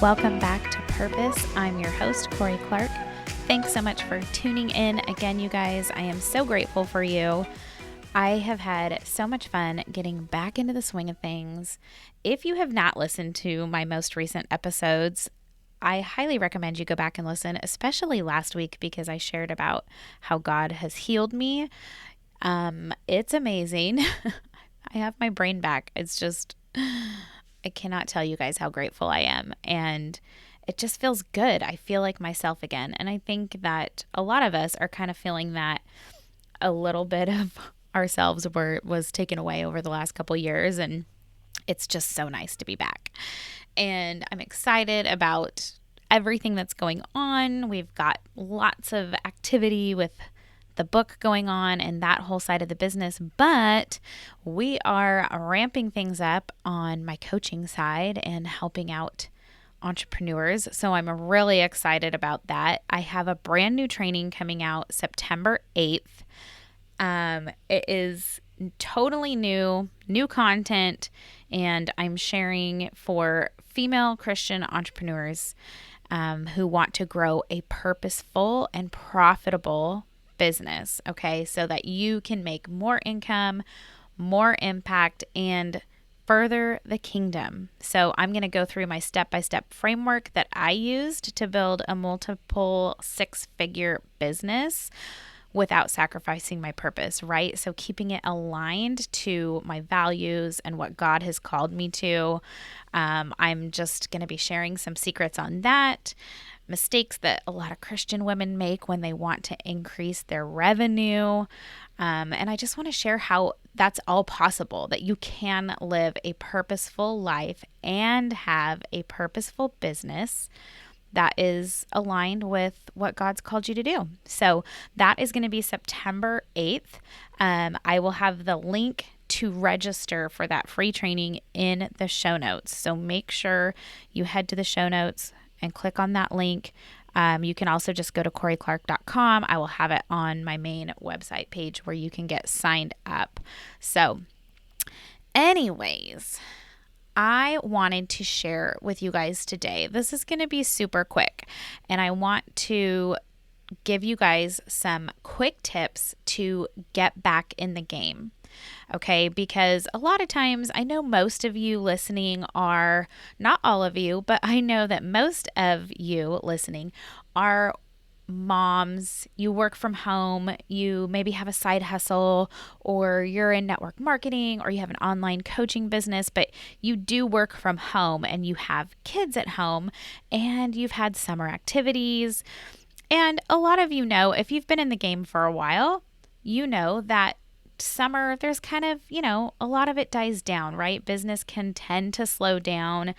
Welcome back to Purpose. I'm your host, Corie Clark. Thanks so much for tuning in again, you guys. I am so grateful for you. I have had so much fun getting back into the swing of things. If you have not listened to my most recent episodes, I highly recommend you go back and listen, especially last week because I shared about how God has healed me. It's amazing. I have my brain back. It's just, I cannot tell you guys how grateful I am. And it just feels good. I feel like myself again. And I think that a lot of us are kind of feeling that a little bit of ourselves was taken away over the last couple years. And it's just so nice to be back. And I'm excited about everything that's going on. We've got lots of activity with the book going on and that whole side of the business, but we are ramping things up on my coaching side and helping out entrepreneurs. So I'm really excited about that. I have a brand new training coming out September 8th. It is totally new content, and I'm sharing for female Christian entrepreneurs who want to grow a purposeful and profitable business, okay, so that you can make more income, more impact, and further the kingdom. So I'm going to go through my step-by-step framework that I used to build a multiple six-figure business without sacrificing my purpose, right? So keeping it aligned to my values and what God has called me to. I'm just going to be sharing some secrets on that, mistakes that a lot of Christian women make when they want to increase their revenue. And I just want to share how that's all possible, that you can live a purposeful life and have a purposeful business that is aligned with what God's called you to do. So that is going to be September 8th. I will have the link to register for that free training in the show notes. So make sure you head to the show notes and click on that link. You can also just go to CorieClark.com. I will have it on my main website page where you can get signed up. So anyways, I wanted to share with you guys today. This is going to be super quick, and I want to give you guys some quick tips to get back in the game. Okay, because a lot of times I know most of you listening are, not all of you, but I know that most of you listening are moms. You work from home, you maybe have a side hustle, or you're in network marketing, or you have an online coaching business, but you do work from home and you have kids at home and you've had summer activities. And a lot of you know, if you've been in the game for a while, you know that summer, there's kind of, a lot of it dies down, right? Business can tend to slow down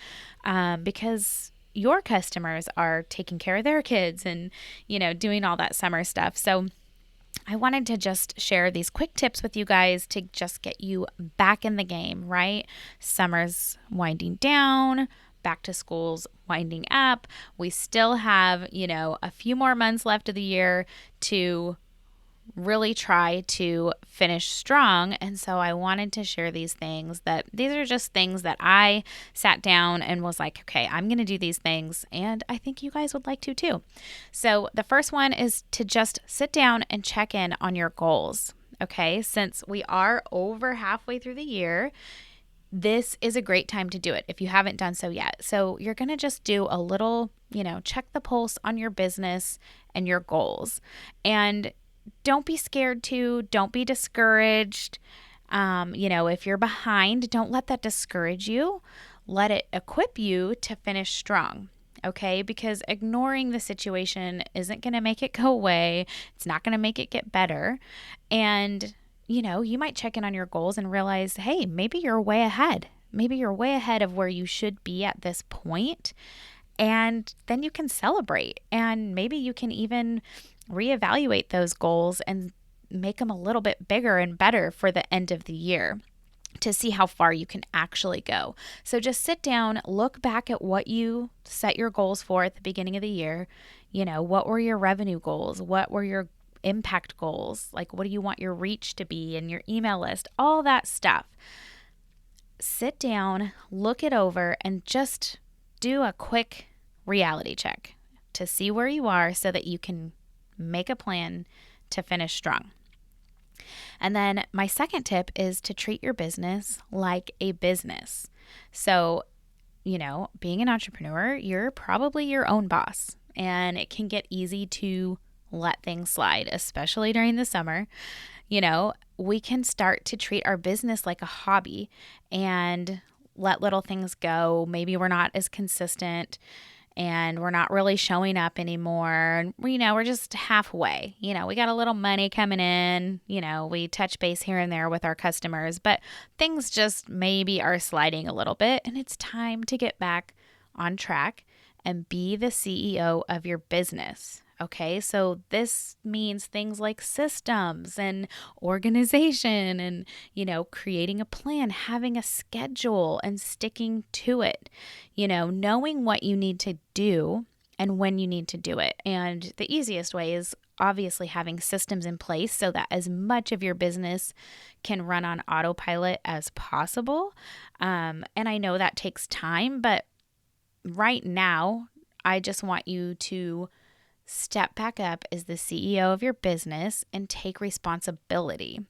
because your customers are taking care of their kids and, doing all that summer stuff. So I wanted to just share these quick tips with you guys to just get you back in the game, right? Summer's winding down, back to school's winding up. We still have, a few more months left of the year to really try to finish strong. And so I wanted to share these things these are just things that I sat down and was like, okay, I'm going to do these things. And I think you guys would like to too. So the first one is to just sit down and check in on your goals. Okay. Since we are over halfway through the year, this is a great time to do it if you haven't done so yet. So you're going to just do a little, check the pulse on your business and your goals. And don't be scared don't be discouraged. If you're behind, don't let that discourage you. Let it equip you to finish strong. Okay, because ignoring the situation isn't going to make it go away. It's not going to make it get better. And, you might check in on your goals and realize, hey, maybe you're way ahead. Maybe you're way ahead of where you should be at this point. And then you can celebrate. And maybe you can even reevaluate those goals and make them a little bit bigger and better for the end of the year. to see how far you can actually go. So just sit down, look back at what you set your goals for at the beginning of the year. What were your revenue goals? What were your impact goals? Like, what do you want your reach to be and your email list? All that stuff. Sit down, look it over, and just do a quick reality check to see where you are so that you can make a plan to finish strong. And then my second tip is to treat your business like a business. So, being an entrepreneur, you're probably your own boss, and it can get easy to let things slide, especially during the summer. We can start to treat our business like a hobby and let little things go. Maybe we're not as consistent and we're not really showing up anymore. We're just halfway. We got a little money coming in. We touch base here and there with our customers, but things just maybe are sliding a little bit, and it's time to get back on track and be the CEO of your business. Okay, so this means things like systems and organization and, creating a plan, having a schedule and sticking to it, knowing what you need to do and when you need to do it. And the easiest way is obviously having systems in place so that as much of your business can run on autopilot as possible. And I know that takes time, but right now, I just want you to step back up as the CEO of your business and take responsibility.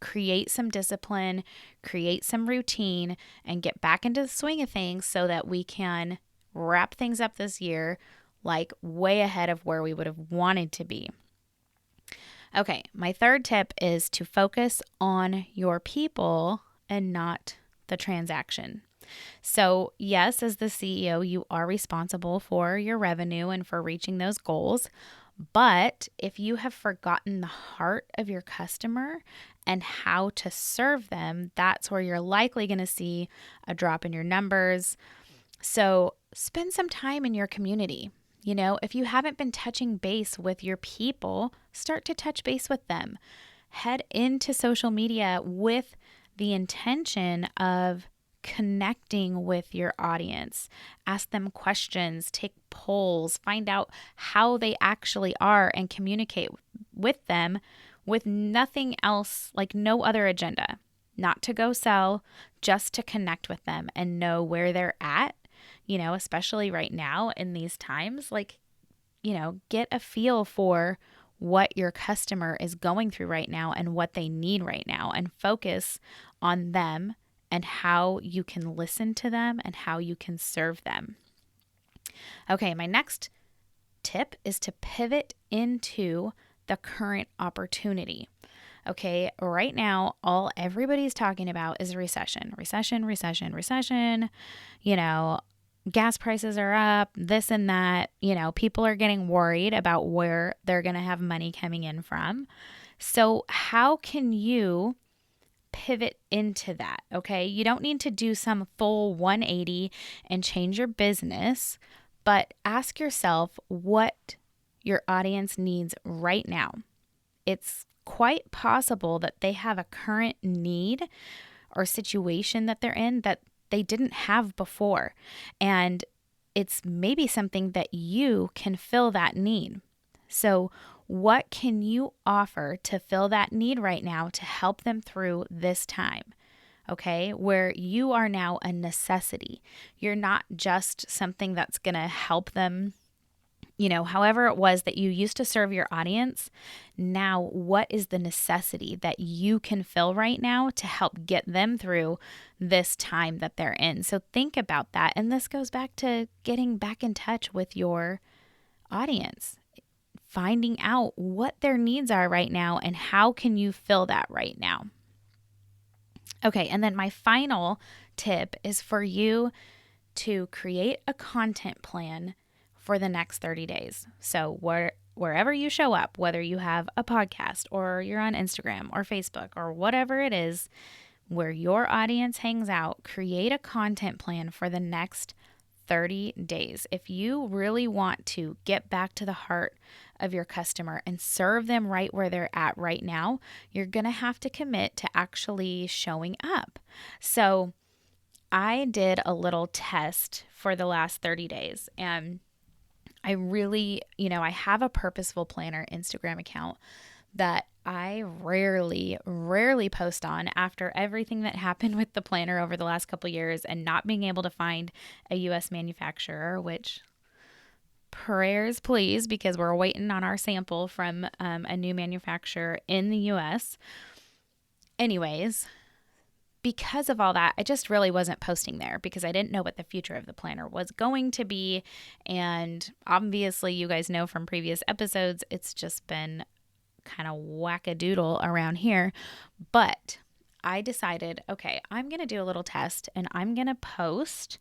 Create some discipline, create some routine, and get back into the swing of things so that we can wrap things up this year like way ahead of where we would have wanted to be. Okay, my third tip is to focus on your people and not the transaction. So yes, as the CEO, you are responsible for your revenue and for reaching those goals. But if you have forgotten the heart of your customer and how to serve them, that's where you're likely going to see a drop in your numbers. So spend some time in your community. If you haven't been touching base with your people, start to touch base with them. Head into social media with the intention of connecting with your audience. Ask them questions, take polls, find out how they actually are, and communicate with them with nothing else, like no other agenda. Not to go sell, just to connect with them and know where they're at, especially right now in these times. Get a feel for what your customer is going through right now and what they need right now, and focus on them and how you can listen to them and how you can serve them. Okay, my next tip is to pivot into the current opportunity. Okay, right now, all everybody's talking about is recession. Gas prices are up, this and that. People are getting worried about where they're going to have money coming in from. So how can you pivot into that? Okay, you don't need to do some full 180 and change your business, but ask yourself what your audience needs right now. It's quite possible that they have a current need or situation that they're in that they didn't have before, and it's maybe something that you can fill that need. So what can you offer to fill that need right now to help them through this time? Okay, where you are now a necessity. You're not just something that's going to help them, however it was that you used to serve your audience. Now, what is the necessity that you can fill right now to help get them through this time that they're in? So think about that. And this goes back to getting back in touch with your audience, finding out what their needs are right now and how can you fill that right now. Okay, and then my final tip is for you to create a content plan for the next 30 days. So wherever you show up, whether you have a podcast or you're on Instagram or Facebook or whatever it is, where your audience hangs out, create a content plan for the next 30 days. If you really want to get back to the heart of your customer and serve them right where they're at right now, you're going to have to commit to actually showing up. So I did a little test for the last 30 days, and I really, I have a Purposeful Planner Instagram account that I rarely post on after everything that happened with the planner over the last couple years and not being able to find a US manufacturer, which prayers please, because we're waiting on our sample from a new manufacturer in the US. Anyways, because of all that, I just really wasn't posting there because I didn't know what the future of the planner was going to be. And obviously, you guys know from previous episodes, it's just been kind of wackadoodle around here. But I decided, okay, I'm going to do a little test and I'm going to post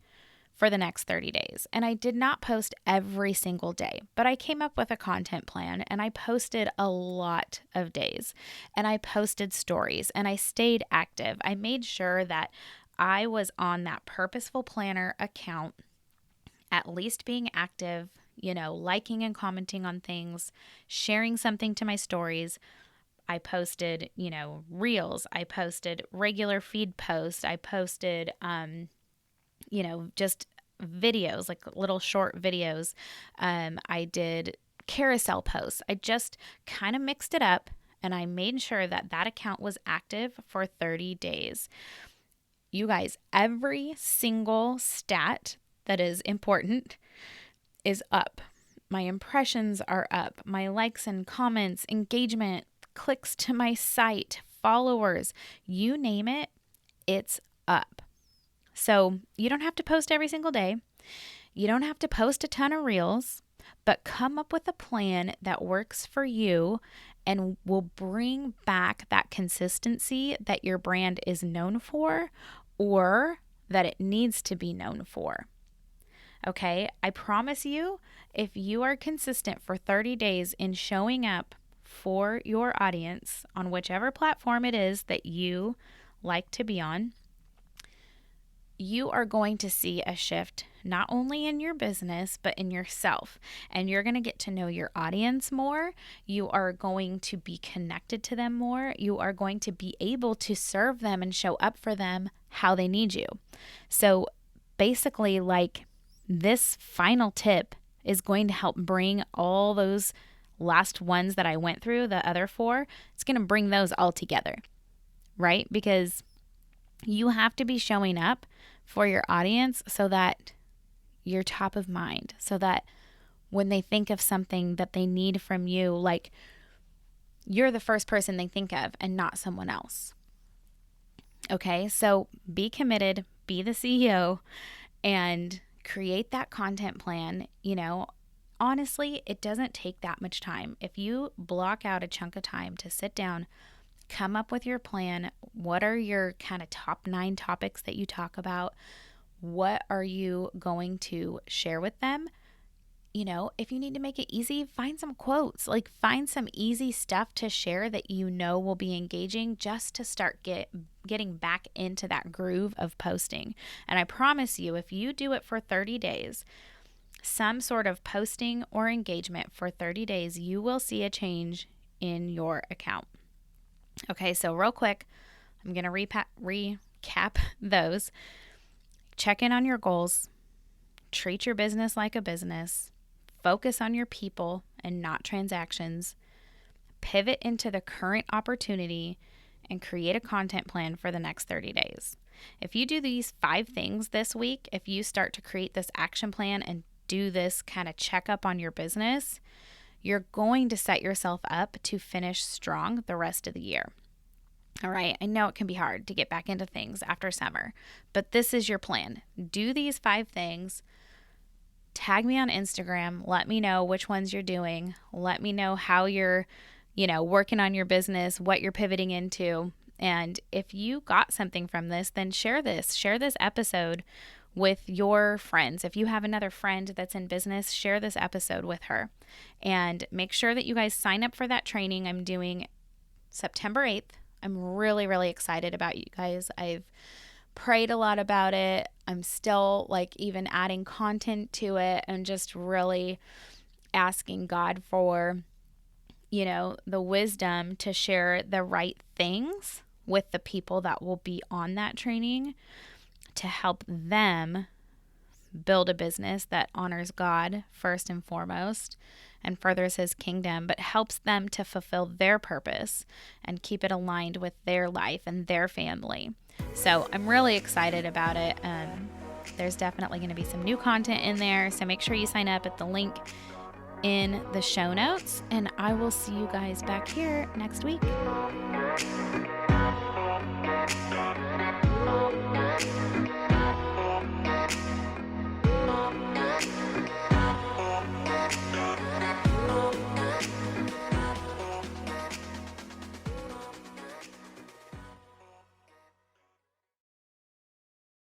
for the next 30 days. And I did not post every single day, but I came up with a content plan and I posted a lot of days and I posted stories and I stayed active. I made sure that I was on that Purposeful Planner account, at least being active, liking and commenting on things, sharing something to my stories. I posted, reels. I posted regular feed posts. I posted, just videos, like little short videos. I did carousel posts. I just kind of mixed it up and I made sure that that account was active for 30 days. You guys, every single stat that is important is up. My impressions are up. My likes and comments, engagement, clicks to my site, followers, you name it, it's up. So you don't have to post every single day. You don't have to post a ton of reels, but come up with a plan that works for you and will bring back that consistency that your brand is known for or that it needs to be known for. Okay, I promise you, if you are consistent for 30 days in showing up for your audience on whichever platform it is that you like to be on, you are going to see a shift not only in your business, but in yourself. And you're going to get to know your audience more. You are going to be connected to them more. You are going to be able to serve them and show up for them how they need you. So basically, like, this final tip is going to help bring all those last ones that I went through, the other 4, it's going to bring those all together, right? Because you have to be showing up for your audience so that you're top of mind, so that when they think of something that they need from you, like, you're the first person they think of and not someone else. Okay, so be committed, be the CEO, and create that content plan. Honestly, it doesn't take that much time. If you block out a chunk of time to sit down, come up with your plan. What are your kind of top 9 topics that you talk about? What are you going to share with them? If you need to make it easy, find some quotes, like find some easy stuff to share that will be engaging, just to start getting back into that groove of posting. And I promise you, if you do it for 30 days, some sort of posting or engagement for 30 days, you will see a change in your account. Okay, so real quick, I'm going to recap those. Check in on your goals. Treat your business like a business. Focus on your people and not transactions. Pivot into the current opportunity and create a content plan for the next 30 days. If you do these 5 things this week, if you start to create this action plan and do this kind of checkup on your business, you're going to set yourself up to finish strong the rest of the year. All right, I know it can be hard to get back into things after summer, but this is your plan. Do these 5 things. Tag me on Instagram. Let me know which ones you're doing. Let me know how you're, working on your business, what you're pivoting into. And if you got something from this, then share this. Share this episode with your friends. If you have another friend that's in business, share this episode with her. And make sure that you guys sign up for that training I'm doing September 8th. I'm really, really excited about you guys. I've prayed a lot about it. I'm still even adding content to it and just really asking God for the wisdom to share the right things with the people that will be on that training to help them build a business that honors God first and foremost and furthers his kingdom, but helps them to fulfill their purpose and keep it aligned with their life and their family. So I'm really excited about it. There's definitely going to be some new content in there. So make sure you sign up at the link in the show notes, and I will see you guys back here next week.